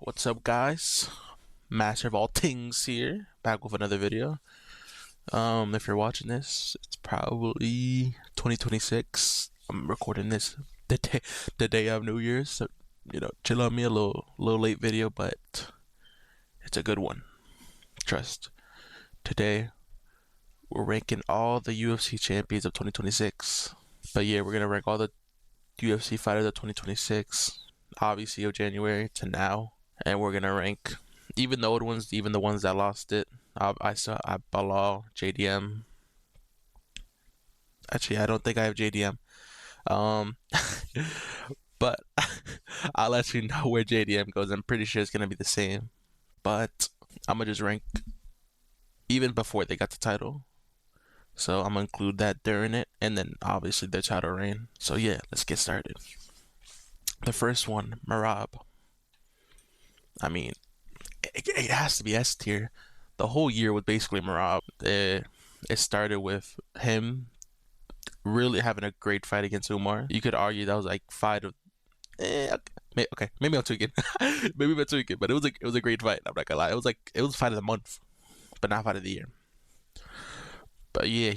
What's up, guys? Master of all things here, back with another video. If you're watching this, it's probably 2026. I'm recording this the day of New Year's, so chill on me, a little late video, but it's a good one. Trust. Today, we're ranking all the UFC champions of 2026. But yeah, we're gonna rank all the UFC fighters of 2026, obviously of January to now, and we're gonna rank even the old ones, even the ones that lost it. I saw Balal, JDM. Actually, I don't think I have JDM. Um, but I'll let you know where JDM goes. I'm pretty sure it's gonna be the same. But I'm gonna just rank even before they got the title. So I'm gonna include that during it, and then obviously their title reign. So yeah, let's get started. The first one, Merab. I mean, it has to be S tier. The whole year was basically Merab. It started with him really having a great fight against Umar. You could argue that was like fight of, okay, maybe I'm tweaking, maybe I'm tweaking, but it was a great fight. I'm not gonna lie, it was fight of the month, but not fight of the year. But yeah,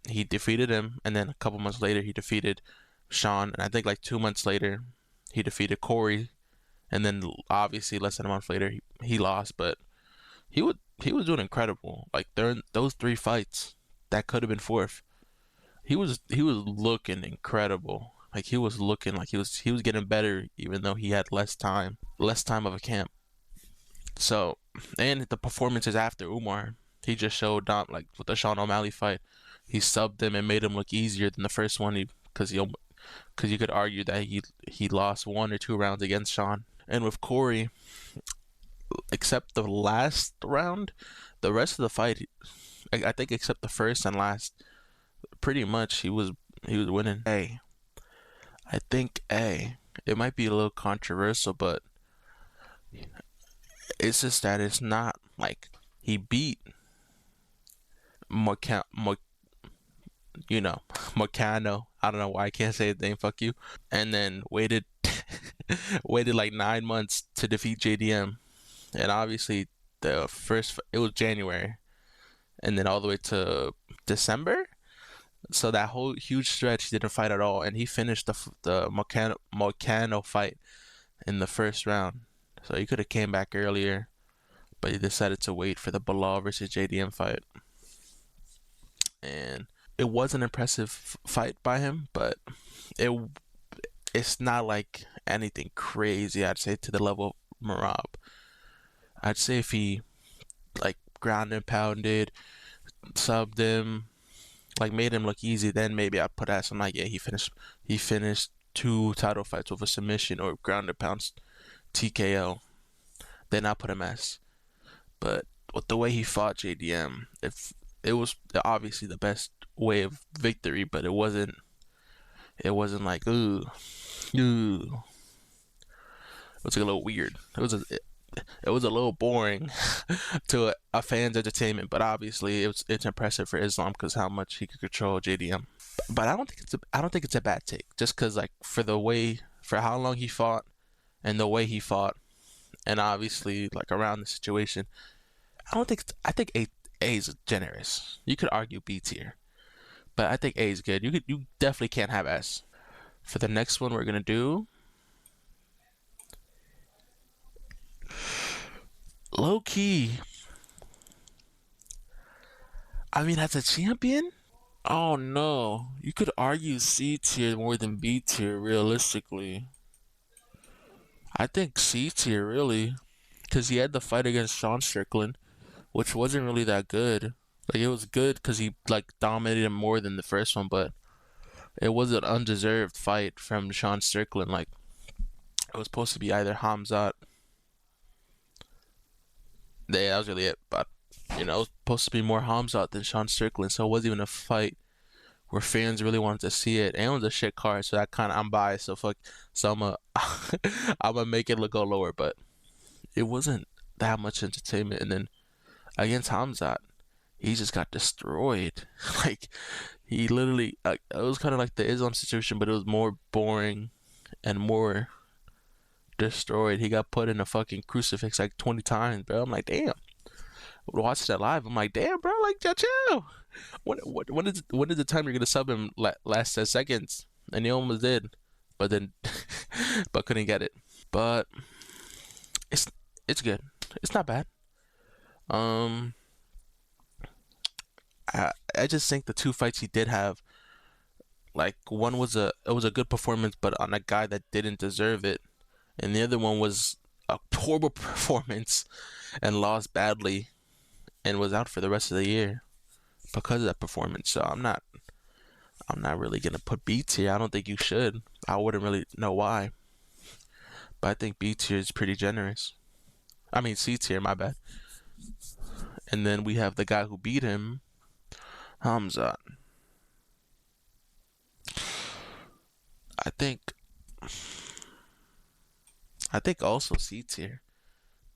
he defeated him, and then a couple months later he defeated Sean, and I think like 2 months later he defeated Corey, and then obviously less than a month later he lost, but he was doing incredible. Like during those three fights, that could have been fourth. He was looking incredible. Like he was looking like he was getting better, even though he had less time of a camp. So, and the performances after Umar, he just showed Dom like with the Sean O'Malley fight, he subbed him and made him look easier than the first one. Because you could argue that he lost 1 or 2 rounds against Sean. And with Corey, except the last round, the rest of the fight, I think except the first and last, pretty much he was winning. I think it might be a little controversial, but it's just that it's not like he beat Moca, Mo, Mocano. I don't know why I can't say his name. Fuck you. And then waited like 9 months to defeat JDM. And obviously it was January, and then all the way to December. So that whole huge stretch, he didn't fight at all, and he finished the Mocano fight in the first round. So he could have came back earlier, but he decided to wait for the Belal versus JDM fight. And it was an impressive fight by him, but it it's not like anything crazy. I'd say to the level of Marab. I'd say if he like ground and pounded, subbed him, like made him look easy, then maybe I'd put as some like, yeah, he finished 2 title fights with a submission or ground and pound TKO. Then I put him as. But with the way he fought JDM, if it was obviously the best way of victory, but it wasn't like ooh. It was a little weird. It was a little boring to a fan's entertainment, but obviously it's impressive for Islam because how much he could control JDM. But I don't think it's a bad take, just because like for how long he fought and the way he fought, and obviously like around the situation. I think A is generous. You could argue B tier, but I think A is good. You definitely can't have S. For the next one, we're gonna do low key. I mean, as a champion, oh no, you could argue C tier more than B tier realistically. I think C tier really, because he had the fight against Sean Strickland, which wasn't really that good. Like it was good because he like dominated him more than the first one, but it was an undeserved fight from Sean Strickland. Like it was supposed to be either Hamzat. Yeah, that was really it. But it was supposed to be more Hamzat than Sean Strickland, so it wasn't even a fight where fans really wanted to see it. And it was a shit card, so that kind of I'm biased. So fuck. So I'm gonna make it look go lower, but it wasn't that much entertainment. And then against Hamzat, he just got destroyed. Like he literally, it was kind of like the Islam situation, but it was more boring and more destroyed. He got put in a fucking crucifix like 20 times, bro. I'm like, damn. Watch that live. I'm like, damn, bro. Like, chill. When is the time you're gonna sub him last 10 seconds? And he almost did, but then, but couldn't get it. But it's it's good. It's not bad. Um, I just think the two fights he did have, like one was a good performance, but on a guy that didn't deserve it, and the other one was a horrible performance and lost badly and was out for the rest of the year because of that performance. So I'm not really gonna put B tier. I don't think you should. I wouldn't really know why, but I think B tier is pretty generous. I mean C tier, my bad. And then we have the guy who beat him, Hamza. I think I think also C tier.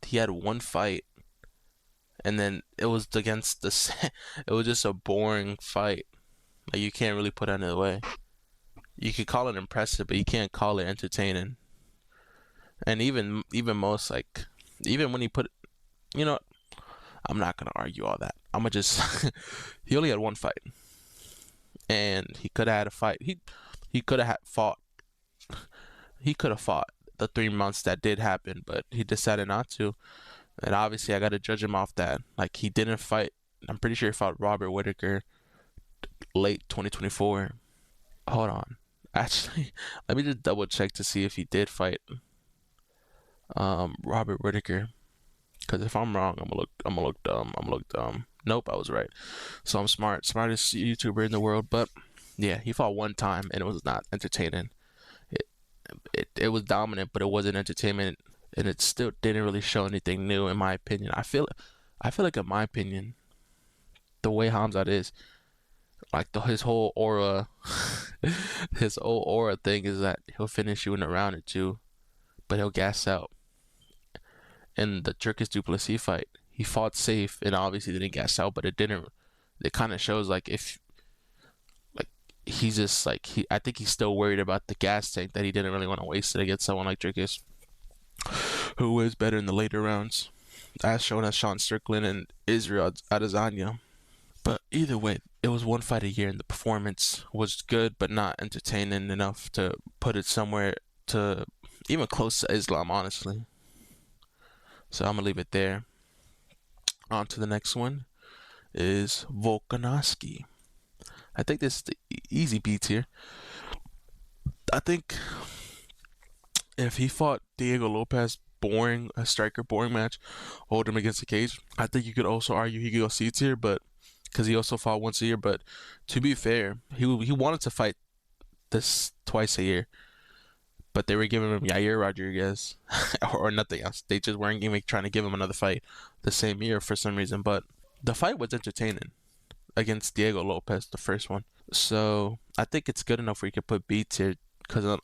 He had one fight, and then it was against the. It was just a boring fight. Like you can't really put it another way. You could call it impressive, but you can't call it entertaining. And even most like even when he put, you know, I'm not gonna argue all that. I'm gonna just. He only had one fight, and he could have had a fight. He could have fought. He could have fought the 3 months that did happen, but he decided not to. And obviously, I got to judge him off that. Like he didn't fight. I'm pretty sure he fought Robert Whitaker late 2024. Hold on. Actually, let me just double check to see if he did fight Robert Whitaker. Because if I'm wrong, I'm gonna look dumb. I'm gonna look dumb. Nope, I was right. So I'm smart, smartest YouTuber in the world. But yeah, he fought one time and it was not entertaining. It it was dominant, but it wasn't entertainment, and it still didn't really show anything new in my opinion. I feel like in my opinion, the way Hamzat is, like his whole aura, his whole aura thing is that he'll finish you in a round or two, but he'll gas out. In the Turkish Duplessis fight, he fought safe and obviously didn't gas out, but it didn't. It kind of shows like if like he's just like he. I think he's still worried about the gas tank that he didn't really want to waste it against someone like Turkish, who is better in the later rounds, as shown as Sean Strickland and Israel Adesanya. But either way, it was one fight a year, and the performance was good, but not entertaining enough to put it somewhere to even close to Islam, honestly. So I'm gonna leave it there. On to the next one is Volkanovski. I think this is the easy beats here. I think if he fought Diego Lopez, boring, a striker, boring match, hold him against the cage, I think you could also argue he could go C tier, but because he also fought once a year. But to be fair, he wanted to fight this twice a year, but they were giving him Yair Rodriguez or nothing else. They just weren't even trying to give him another fight the same year for some reason. But the fight was entertaining against Diego Lopez, the first one. So I think it's good enough where you could put B tier because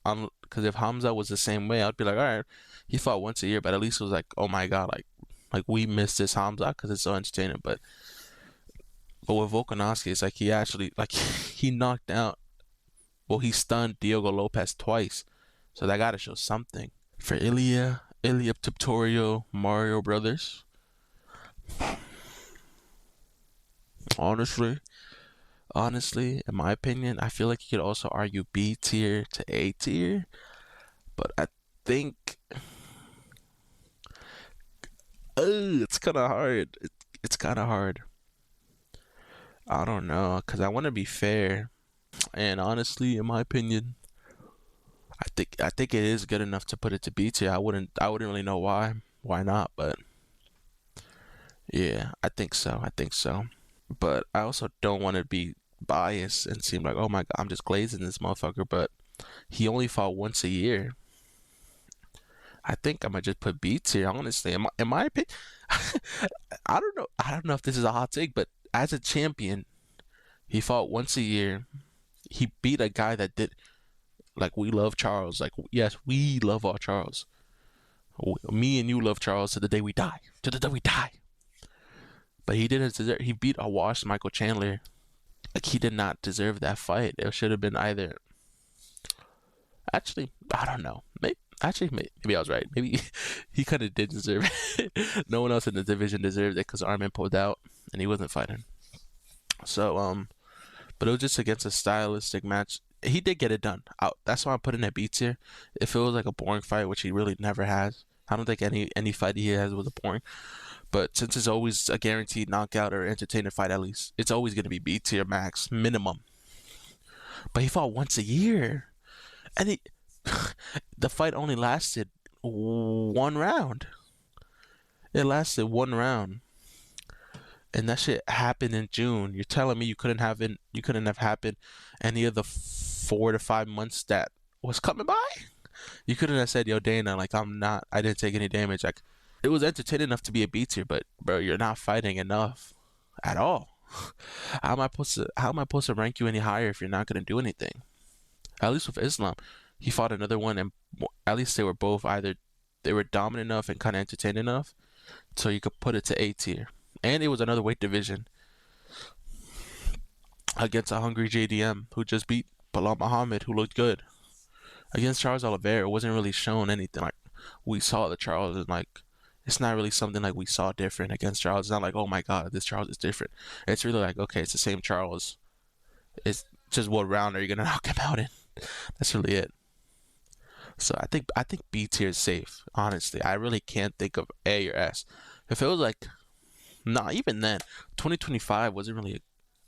if Hamza was the same way, I'd be like, all right, he fought once a year, but at least it was like, oh my god, like we missed this Hamza because it's so entertaining. But with Volkanovski, it's like he actually like he knocked out. Well, he stunned Diego Lopez twice, so that gotta show something. For Ilya Tutorial, Mario Brothers. Honestly, honestly, in my opinion, I feel like you could also argue B tier to A tier, but I think it's kind of hard. It's kind of hard. I don't know, cause I want to be fair, and honestly, in my opinion, I think it is good enough to put it to B tier. I wouldn't really know why not, but yeah, I think so. I think so. But I also don't want to be biased and seem like, oh my god, I'm just glazing this motherfucker. But he only fought once a year. I think I might just put B tier. Honestly, in my opinion, I don't know. I don't know if this is a hot take, but as a champion, he fought once a year. He beat a guy that did like we love Charles. Like yes, we love our Charles. Me and you love Charles to the day we die. To the day we die. But he didn't deserve. He beat a washed Michael Chandler. Like he did not deserve that fight. It should have been either. Actually, I don't know. Actually, maybe I was right. Maybe he kind of did deserve it. No one else in the division deserved it because Armin pulled out and he wasn't fighting. So but it was just against a stylistic match. He did get it done. That's why I'm putting at B tier. If it was like a boring fight, which he really never has, I don't think any fight he has was a boring. But since it's always a guaranteed knockout or entertaining fight, at least it's always gonna be B tier max minimum. But he fought once a year, and the fight only lasted 1 round. It lasted 1 round, and that shit happened in June. You're telling me you couldn't have happened any of the 4 to 5 months that was coming by? You couldn't have said, "Yo, Dana, like I didn't take any damage." Like it was entertaining enough to be a B tier, but bro, you're not fighting enough at all. How am I supposed to rank you any higher if you're not gonna do anything? At least with Islam, he fought another one, and at least they were both either they were dominant enough and kind of entertaining enough, so you could put it to A tier. And it was another weight division against a hungry JDM who just beat Bilal Muhammad, who looked good. Against Charles Oliveira, it wasn't really shown anything like we saw the Charles, and like it's not really something like we saw different against Charles. It's not like, oh my god, this Charles is different. It's really like, okay, it's the same Charles. It's just what round are you gonna knock him out in? That's really it. So I think B tier is safe. Honestly, I really can't think of A or S. If it was like, nah, even then, 2025 wasn't really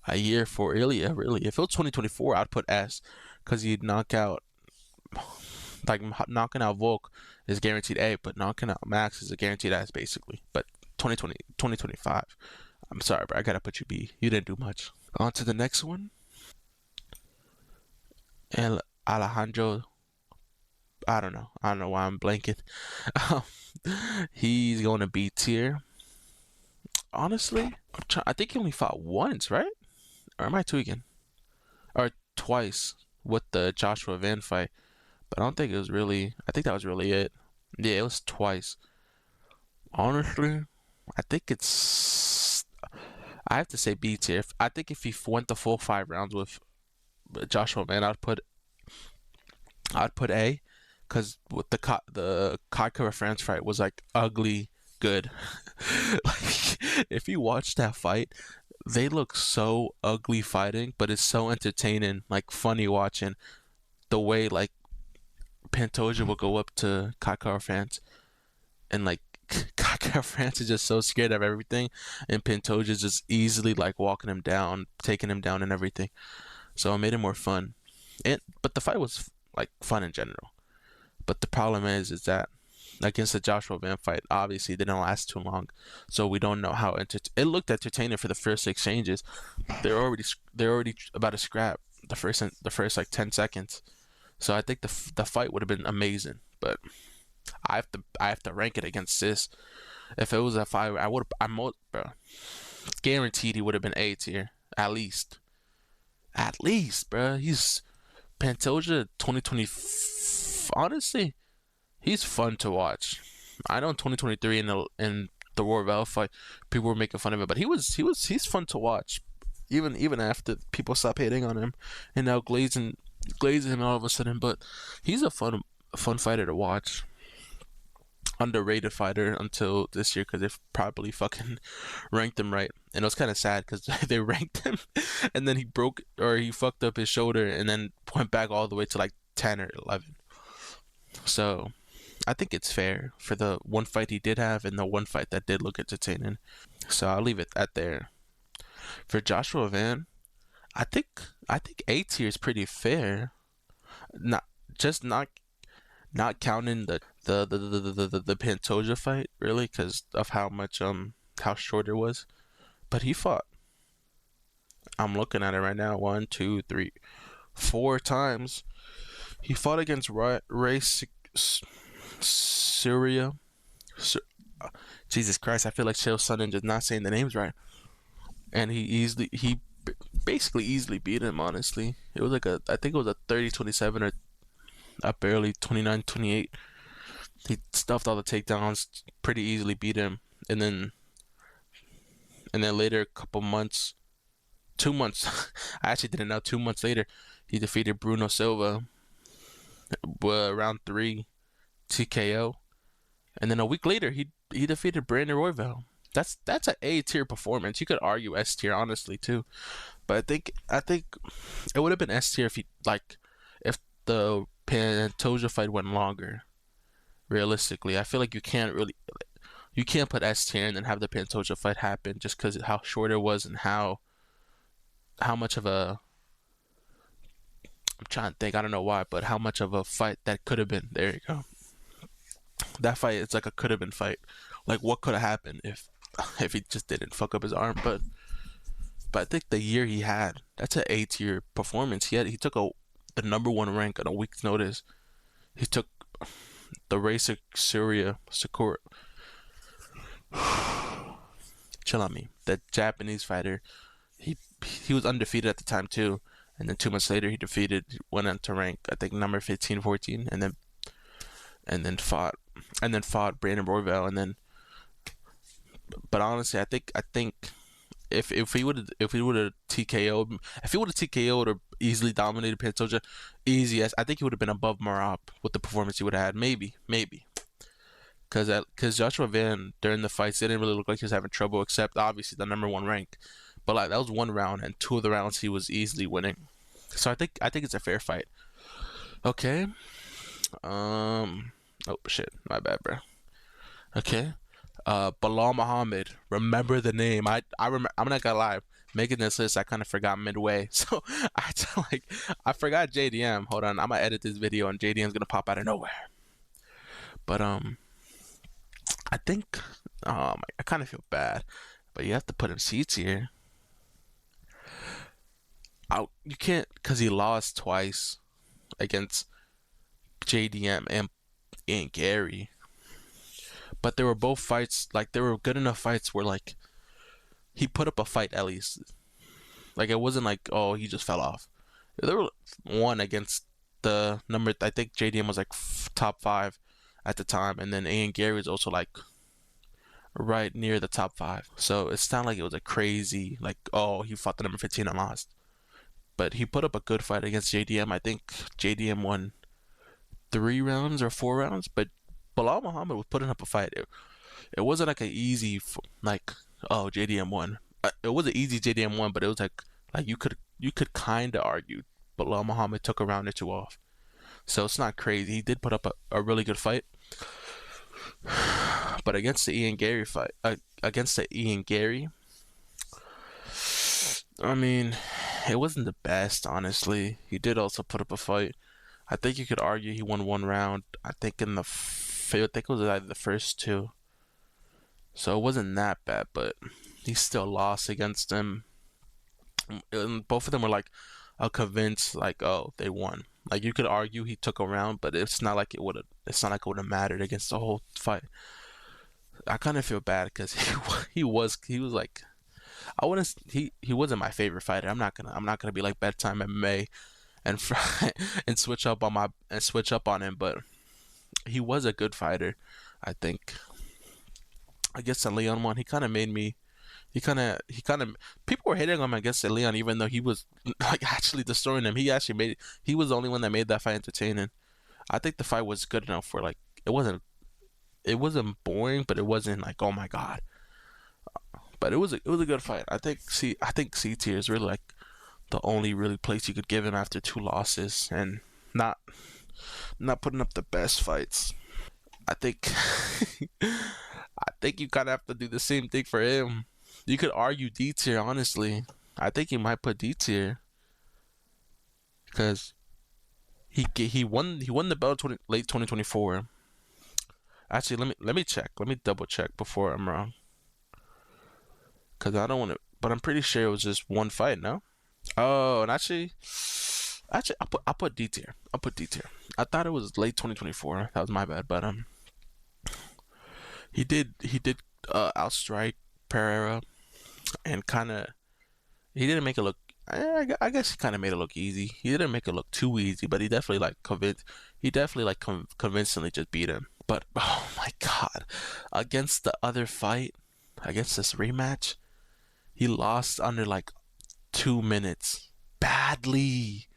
a year for Ilya. Really, if it was 2024, I'd put S, because he'd knock out like knocking out Volk is guaranteed A, but knocking out Max is a guaranteed S basically. But 2020, 2025, I'm sorry, but I gotta put you B. You didn't do much. On to the next one, and Alejandro. I don't know why I'm blanking. Um, he's going to B tier. Honestly, I think he only fought once, right? Or am I tweaking? Or twice with the Joshua Van fight. But I don't think it was really. I think that was really it. Yeah, it was twice. Honestly, I think it's. I have to say B tier. I think if he went the full 5 rounds with Joshua Van, I'd put A, because with the Kai Kara France fight was like ugly good. Like if you watch that fight, they look so ugly fighting, but it's so entertaining, like funny watching the way like Pantoja will go up to Kai Kara France, and like Kai Kara France is just so scared of everything, and Pantoja's just easily like walking him down, taking him down and everything. So it made it more fun. And but the fight was like fun in general. But the problem is that against the Joshua Van fight, obviously it didn't last too long, so we don't know how it looked entertaining for the first exchanges. They're already about to scrap the first like 10 seconds. So I think the fight would have been amazing, but I have to rank it against this. If it was a five, bro, guaranteed he would have been A tier at least, bro. He's Pantoja 2020. Honestly, he's fun to watch. I know in 2023 in the Royval fight, people were making fun of him, but he's fun to watch. Even after people stop hating on him and now glazing him all of a sudden, but he's a fun fighter to watch. Underrated fighter until this year because they probably fucking ranked him right, and it was kind of sad because they ranked him, and then he fucked up his shoulder and then went back all the way to like 10 or 11. So I think it's fair for the one fight he did have and the one fight that did look entertaining. So I'll leave it at there. For Joshua Van, I think I think A tier is pretty fair. Not just not counting the Pantoja fight really because of how short it was. But he fought. I'm looking at it right now. One, two, three, 4 times. He fought against Ray Syria. Jesus Christ, I feel like Chael Sonnen just not saying the names right. And he basically easily beat him, honestly. It was like I think it was a 30-27 or a barely 29-28. He stuffed all the takedowns, pretty easily beat him. And then later, a couple months, 2 months, I actually didn't know, 2 months later, he defeated Bruno Silva, round 3. TKO, and then a week later he defeated Brandon Royval. That's an A tier performance. You could argue S tier honestly too, but I think it would have been S tier if he like if the Pantoja fight went longer. Realistically, I feel like you can't put S tier and then have the Pantoja fight happen just because how short it was and how much of a I'm trying to think. I don't know why, but how much of a fight that could have been. There you go. That fight, it's like a could have been fight. Like what could have happened if he just didn't fuck up his arm. But I think the year he had, that's an A tier performance. He took the number one rank on a week's notice. He took the Racer Surya Sakura. Chill on me. The Japanese fighter. He he was undefeated at the time too. And then 2 months later, went on to rank I think number 15, 14, and then fought Brandon Royval, and then. But honestly, I think if he would have TKO'd if he would have TKO'd or easily dominated Pantoja, easy as I think he would have been above Marab with the performance he would have had. Maybe because Joshua Van during the fights didn't really look like he was having trouble, except obviously the number one rank. But like that was one round, and two of the rounds he was easily winning. So I think it's a fair fight. Okay. Oh shit, my bad, bro. Okay. Bilal Muhammad. Remember the name. I remember. I'm not gonna lie. Making this list, I kind of forgot midway. So I forgot JDM. Hold on, I'm gonna edit this video and JDM's gonna pop out of nowhere. But I think I kind of feel bad, but you have to put him C tier. Out. You can't because he lost twice against JDM and Gary. But they were both fights like they were good enough fights where like he put up a fight at least. Like it wasn't like oh he just fell off. There were one against the number. I think JDM was like top five at the time, and then Ian Gary was also like right near the top five. So it's not like it was a crazy like oh he fought the number 15 and lost. But he put up a good fight against JDM. I think JDM won 3 rounds or 4 rounds, but Bilal Muhammad was putting up a fight. It wasn't like an easy like oh JDM won. It was an easy JDM won, but it was like you could kind of argue Bilal Muhammad took a round or two off. So it's not crazy. He did put up a really good fight, but against the Ian Gary, I mean, it wasn't the best honestly. He did also put up a fight. I think you could argue he won 1 round. I think I think it was either the first two. So it wasn't that bad, but he still lost against him. And both of them were like, convinced like, oh, they won. Like you could argue he took a round, but it's not like it would have. It's not like it would have mattered against the whole fight. I kind of feel bad because he was like I wouldn't he wasn't my favorite fighter. I'm not gonna be like bedtime MMA and and switch up on him, but he was a good fighter. I think against the Leon one, he kind of made me. He kind of people were hating on him against the Leon, even though he was like actually destroying him. He was the only one that made that fight entertaining. I think the fight was good enough for like it wasn't boring, but it wasn't like oh my god. But it was a good fight. I think C tier is really like the only really place you could give him after two losses and not not putting up the best fights. I think I think you kind of have to do the same thing for him. You could argue D tier, honestly. I think he might put D tier because he won the belt late 2024. Actually, let me check. Let me double check before I'm wrong because I don't want to. But I'm pretty sure it was just one fight. No. Oh, and actually, I put D tier. I put D tier. I thought it was late 2024. That was my bad. But he did outstrike Pereira and kind of he didn't make it look. I guess he kind of made it look easy. He didn't make it look too easy, but he definitely like convinced. He definitely like convincingly just beat him. But oh my god, against the other fight, against this rematch, he lost under like 2 minutes. Badly,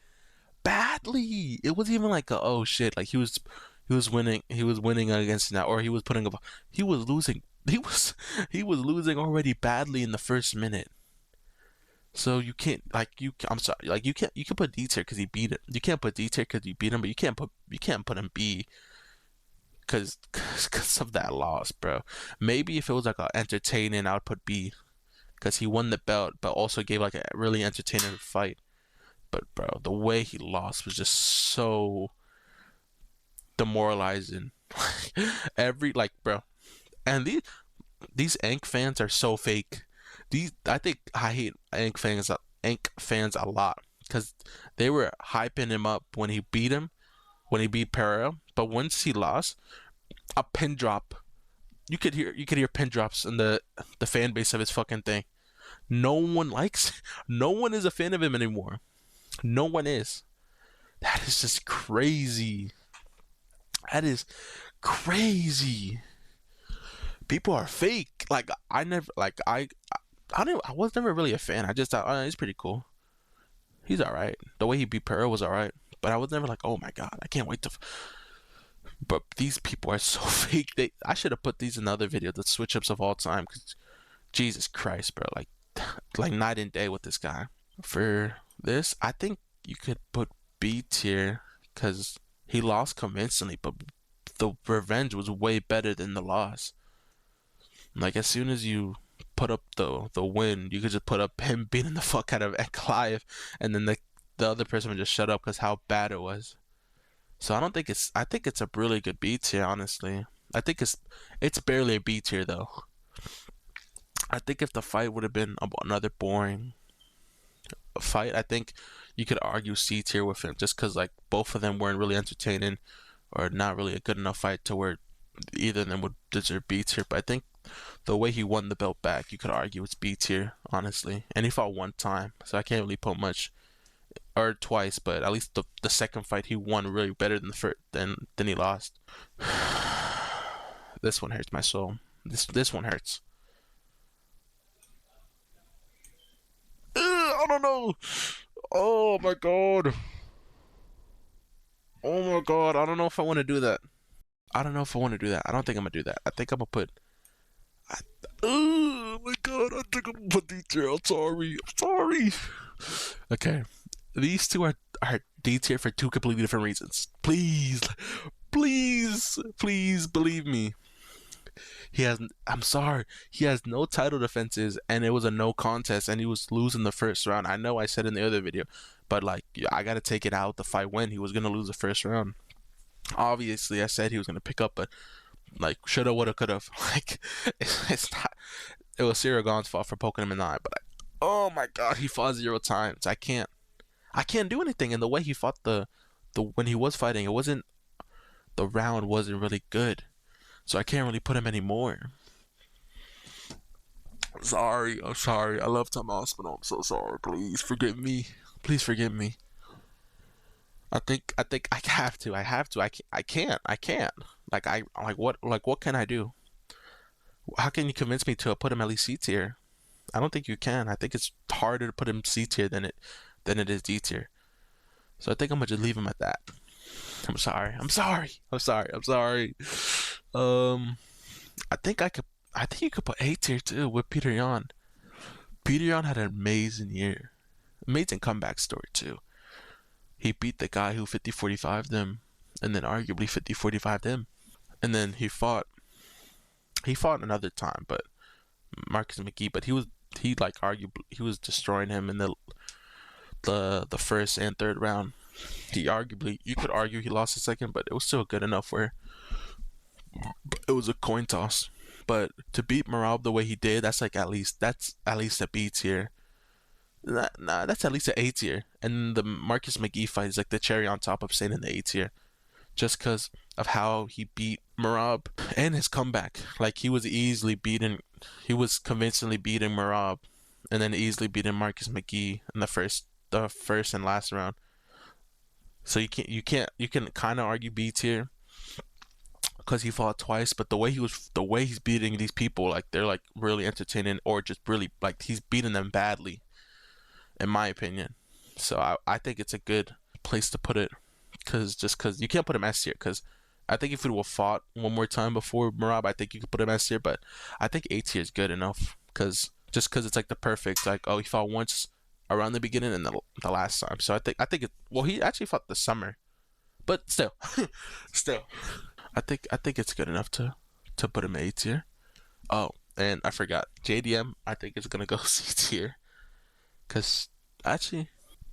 badly. It wasn't even like a oh shit. Like He was winning against now, or he was putting up. He was losing. He was losing already badly in the first minute. So you can't like you. I'm sorry. Like you can put D tier because he beat it. You can't put D tier because you beat him, but you can't put him B because of that loss, bro. Maybe if it was like a entertaining, I would put B because he won the belt, but also gave like a really entertaining fight. But bro, the way he lost was just so demoralizing. Every like, bro, and these Ank fans are so fake. These I think I hate Ank fans a lot because they were hyping him up when he beat Pereira, but once he lost, a pin drop. You could hear pin drops in the fan base of his fucking thing. No one likes no one is a fan of him anymore. No one is. That is just crazy. That is crazy. People are fake. Like I never like I was never really a fan. I just thought, oh, he's pretty cool. He's all right. The way he beat Pereira was all right. But I was never like, oh my god, I can't wait to. But these people are so fake. I should have put these in the other video, the switch ups of all time. Cause Jesus Christ, bro, like night and day with this guy. For this, I think you could put B tier because he lost convincingly, but the revenge was way better than the loss. Like as soon as you put up the win, you could just put up him beating the fuck out of Clive, and then the other person would just shut up because how bad it was. So I don't think it's. I think it's a really good B tier, honestly. I think it's barely a B tier though. I think if the fight would have been another boring fight, I think you could argue C tier with him just because like both of them weren't really entertaining or not really a good enough fight to where either of them would deserve B tier. But I think the way he won the belt back, you could argue it's B tier, honestly. And he fought one time, so I can't really put much or twice, but at least the second fight he won really better than the first than he lost. This one hurts my soul. This one hurts. I don't know. Oh my god. Oh my god. I don't know if I want to do that. I don't know if I want to do that. I don't think I'm gonna do that. I think I'm gonna put. I, oh my god. I think I'm gonna put D tier. I'm sorry. I'm sorry. Okay. These two are D tier for two completely different reasons. Please, please believe me. He has. I'm sorry. He has no title defenses, and it was a no contest, and he was losing the first round. I know I said in the other video, but like I gotta take it out. The fight when he was gonna lose the first round. Obviously, I said he was gonna pick up, but like shoulda, woulda, coulda. Like it's not. It was Cyril Gahn's fault for poking him in the eye, but oh my god, he fought 0 times. I can't do anything. And the way he fought the when he was fighting, it wasn't the round wasn't really good, so I can't really put him anymore. I'm sorry. I'm sorry. I love Tom Hospital. I'm so sorry. Please forgive me. Please forgive me. I think I have to. I have to. I can't. I can't. Like what can I do? How can you convince me to put him at least C tier? I don't think you can. I think it's harder to put him C tier than it is D tier. So I think I'm gonna just leave him at that. I'm sorry. I'm sorry. I'm sorry. I'm sorry. Um, I think I could. I think you could put A tier too with Peter Yan. Peter Yan had an amazing year, amazing comeback story too. He beat the guy who 50-45 them, and then arguably 50-45 them, and then he fought another time, but Marcus McGee, but he like arguably he was destroying him in the first and third round. He arguably you could argue he lost the second, but it was still good enough where it was a coin toss. But to beat Marab the way he did, that's at least a B tier. Nah, that's at least an A tier. And the Marcus McGee fight is like the cherry on top of staying in the A tier, just because of how he beat Marab and his comeback. Like he was convincingly beating Marab, and then easily beating Marcus McGee in the first and last round. So you can kind of argue B tier because he fought twice, but the way he's beating these people, like they're like really entertaining, or just really like he's beating them badly, in my opinion. So I think it's a good place to put it, because you can't put him S tier because I think if it would have fought one more time before Marab, I think you could put him S tier. But I think A tier is good enough because it's like the perfect like, oh, he fought once around the beginning and the last time. So I think it. Well, he actually fought this summer, but still, still, I think it's good enough to put him A tier. Oh, and I forgot JDM. I think it's gonna go C tier because actually,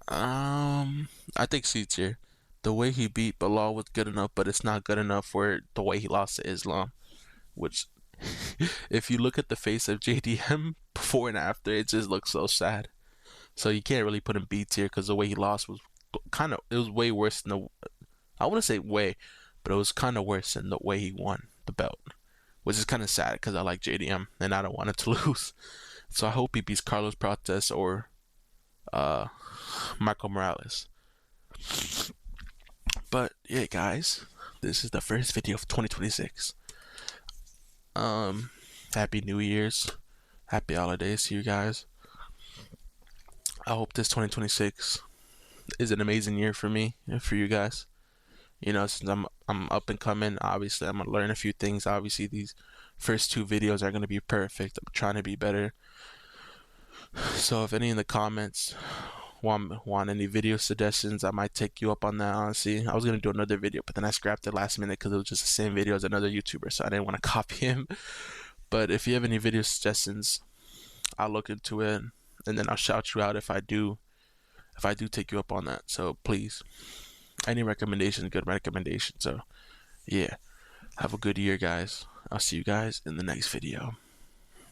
I think C tier. The way he beat Bilal was good enough, but it's not good enough for the way he lost to Islam. Which, if you look at the face of JDM before and after, it just looks so sad. So you can't really put him B tier because the way he lost was it was way worse than the, I wouldn't say way, but it was kind of worse than the way he won the belt, which is kind of sad because I like JDM and I don't want him to lose. So I hope he beats Carlos Prates or uh, Michael Morales. But yeah, guys, this is the first video of 2026. Happy New Year's, happy holidays to you guys. I hope this 2026 is an amazing year for me and for you guys. You know, since I'm up and coming, obviously I'm gonna learn a few things. Obviously, these first two videos are gonna be perfect. I'm trying to be better. So if any in the comments want any video suggestions, I might take you up on that. Honestly, I was gonna do another video, but then I scrapped it last minute because it was just the same video as another YouTuber, so I didn't want to copy him. But if you have any video suggestions, I'll look into it and then I'll shout you out if I do take you up on that. So please, any recommendation, good recommendation. So yeah, have a good year, guys. I'll see you guys in the next video.